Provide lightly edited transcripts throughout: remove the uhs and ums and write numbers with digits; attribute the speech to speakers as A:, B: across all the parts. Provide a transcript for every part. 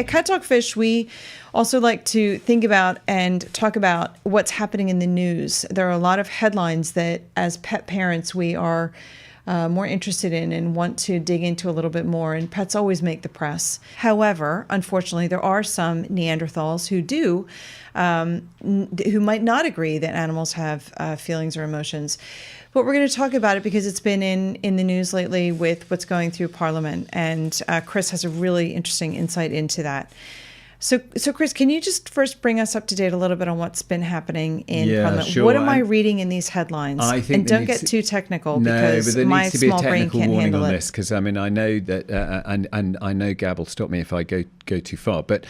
A: at CatDogFish, we also like to think about and talk about what's happening in the news. There are a lot of headlines that, as pet parents, we are more interested in and want to dig into a little bit more. And pets always make the press. However, unfortunately, there are some Neanderthals who might not agree that animals have feelings or emotions. But we're going to talk about it because it's been in the news lately with what's going through Parliament. And Chris has a really interesting insight into that. So Chris, can you just first bring us up to date a little bit on what's been happening in Parliament?
B: Sure.
A: What am I reading in these headlines? And don't get too technical because my small brain can't handle it.
B: Because I mean, I know that, and I know Gab will stop me if I go too far. But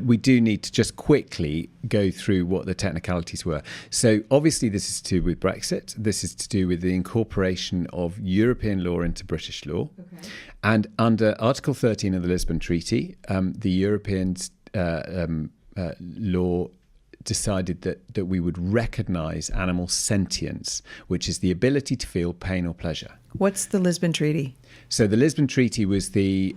B: we do need to just quickly go through what the technicalities were. So obviously, this is to do with Brexit. This is to do with the incorporation of European law into British law, and under Article 13 of the Lisbon Treaty, the European law decided that we would recognise animal sentience, which is the ability to feel pain or pleasure.
A: What's the Lisbon Treaty?
B: So the Lisbon Treaty was the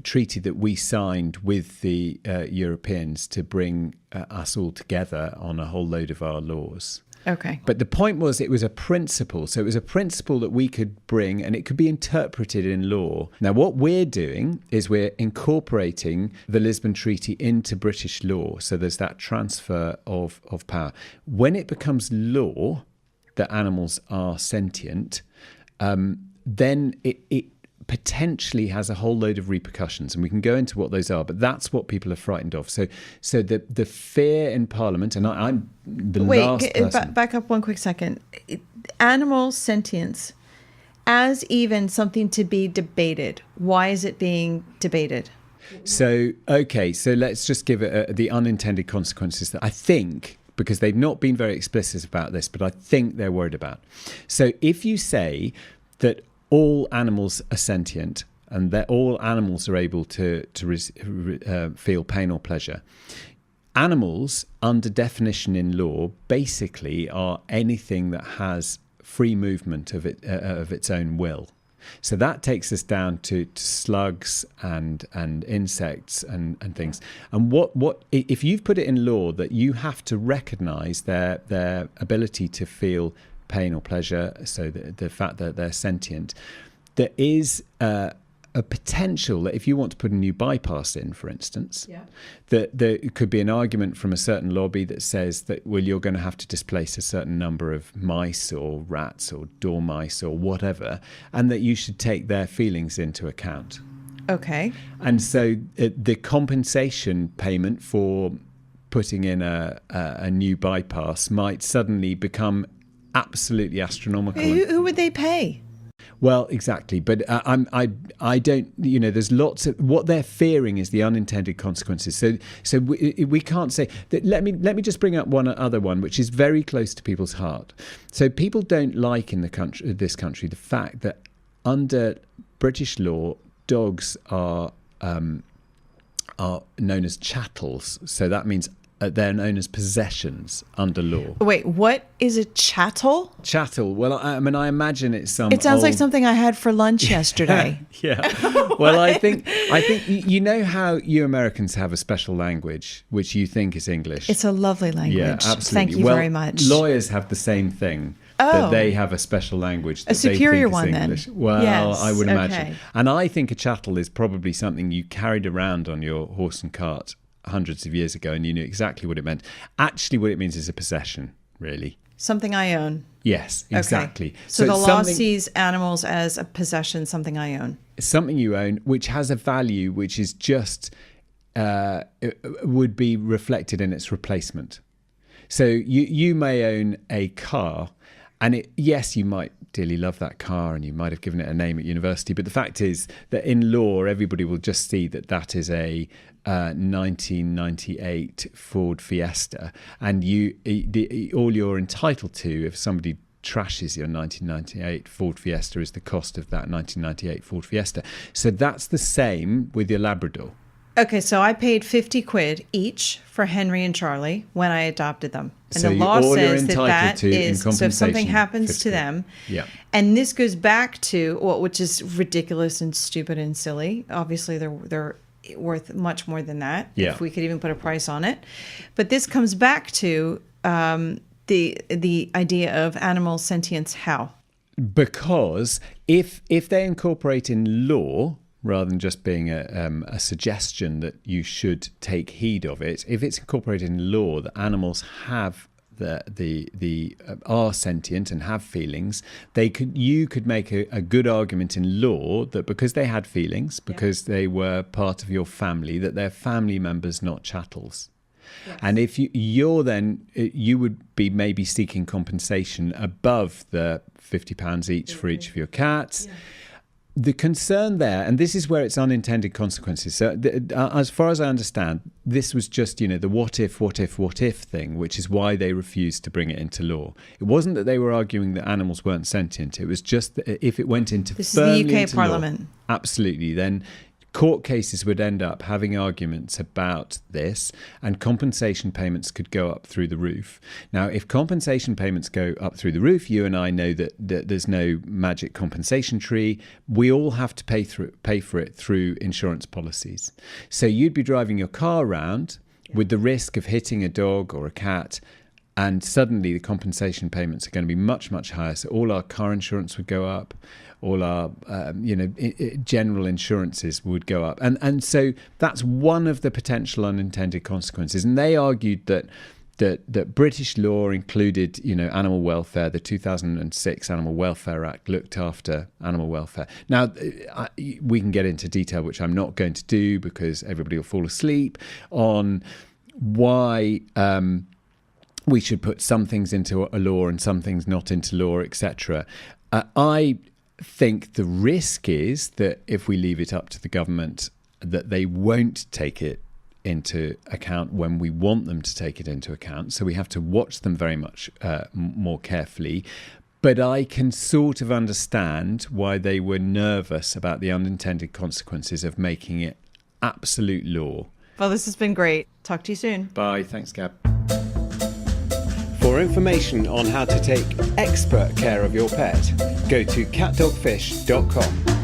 B: treaty that we signed with the Europeans to bring us all together on a whole load of our laws.
A: Okay.
B: But the point was it was a principle. So it was a principle that we could bring and it could be interpreted in law. Now, what we're doing is we're incorporating the Lisbon Treaty into British law. So there's that transfer of power. When it becomes law that animals are sentient, then it potentially has a whole load of repercussions, and we can go into what those are, but that's what people are frightened of. So the fear in Parliament, and I'm the last person...
A: Back up one quick second. Animal sentience, as even something to be debated, why is it being debated?
B: So let's just give it the unintended consequences that I think, because they've not been very explicit about this, but I think they're worried about. So if you say that all animals are sentient and that all animals are able to feel pain or pleasure, animals, under definition in law, basically are anything that has free movement of its own will. So that takes us down to slugs and insects and things. And what if you've put it in law that you have to recognise their ability to feel pain or pleasure, so the fact that they're sentient, there is a potential that if you want to put a new bypass in, for instance, that there could be an argument from a certain lobby that says that, well, you're going to have to displace a certain number of mice or rats or dormice or whatever, and that you should take their feelings into account.
A: Okay.
B: And so the compensation payment for putting in a new bypass might suddenly become absolutely astronomical.
A: Who would they pay?
B: Well, exactly. But I don't, there's lots of, what they're fearing is the unintended consequences. So we can't say that. Let me just bring up one other one, which is very close to people's heart. So people don't like in this country, the fact that under British law, dogs are known as chattels. So that means they're known as possessions under law.
A: Wait, what is a chattel?
B: Chattel. Well, I mean, I imagine it's some.
A: It sounds like something I had for lunch yesterday.
B: Yeah. Well, I think you know how you Americans have a special language which you think is English.
A: It's a lovely language.
B: Yeah, absolutely.
A: Thank you very much.
B: Lawyers have the same thing. That they have a special language. That
A: a superior
B: they think is
A: one,
B: English.
A: then.
B: Well,
A: yes.
B: I would imagine.
A: Okay.
B: And I think a chattel is probably something you carried around on your horse and cart hundreds of years ago, and you knew exactly what it meant. Actually, what it means is a possession, really.
A: Something I own.
B: Yes, exactly.
A: Okay. So the law sees animals as a possession, something I own.
B: Something you own, which has a value, which is just would be reflected in its replacement. So you may own a car, and yes, you might dearly love that car and you might have given it a name at university, but the fact is that in law, everybody will just see that is a 1998 Ford Fiesta, and all you're entitled to if somebody trashes your 1998 Ford Fiesta is the cost of that 1998 Ford Fiesta. So that's the same with your Labrador.
A: Okay, so I paid 50 quid each for Henry and Charlie when I adopted them. And
B: so
A: the law says
B: that
A: is, so if something happens to them, and this goes back to, which is ridiculous and stupid and silly. Obviously, they're worth much more than that,
B: Yeah.
A: if we could even put a price on it. But this comes back to the idea of animal sentience. How?
B: Because if they incorporate in law, rather than just being a suggestion that you should take heed of it, if it's incorporated in law that animals have are sentient and have feelings, you could make a good argument in law that because they had feelings, because they were part of your family, that they're family members, not chattels. Yes. And if you would be maybe seeking compensation above the £50 each for each of your cats. Yeah. The concern there, and this is where it's unintended consequences. So as far as I understand, this was just, the what if thing, which is why they refused to bring it into law. It wasn't that they were arguing that animals weren't sentient. It was just that if it went into
A: this is the UK Parliament.
B: Law, absolutely, then court cases would end up having arguments about this, and compensation payments could go up through the roof. Now, if compensation payments go up through the roof, you and I know that there's no magic compensation tree. We all have to pay for it through insurance policies. So you'd be driving your car around with the risk of hitting a dog or a cat, and suddenly the compensation payments are going to be much, much higher. So all our car insurance would go up. All our, general insurances would go up. And so that's one of the potential unintended consequences. And they argued that British law included, animal welfare. The 2006 Animal Welfare Act looked after animal welfare. Now, we can get into detail, which I'm not going to do because everybody will fall asleep, on why we should put some things into a law and some things not into law, etc. I think the risk is that if we leave it up to the government, that they won't take it into account when we want them to take it into account. So we have to watch them very much more carefully. But I can sort of understand why they were nervous about the unintended consequences of making it absolute law.
A: Well, this has been great. Talk to you soon.
B: Bye. Thanks, Gab. For information on how to take expert care of your pet, go to CatDogFish.com.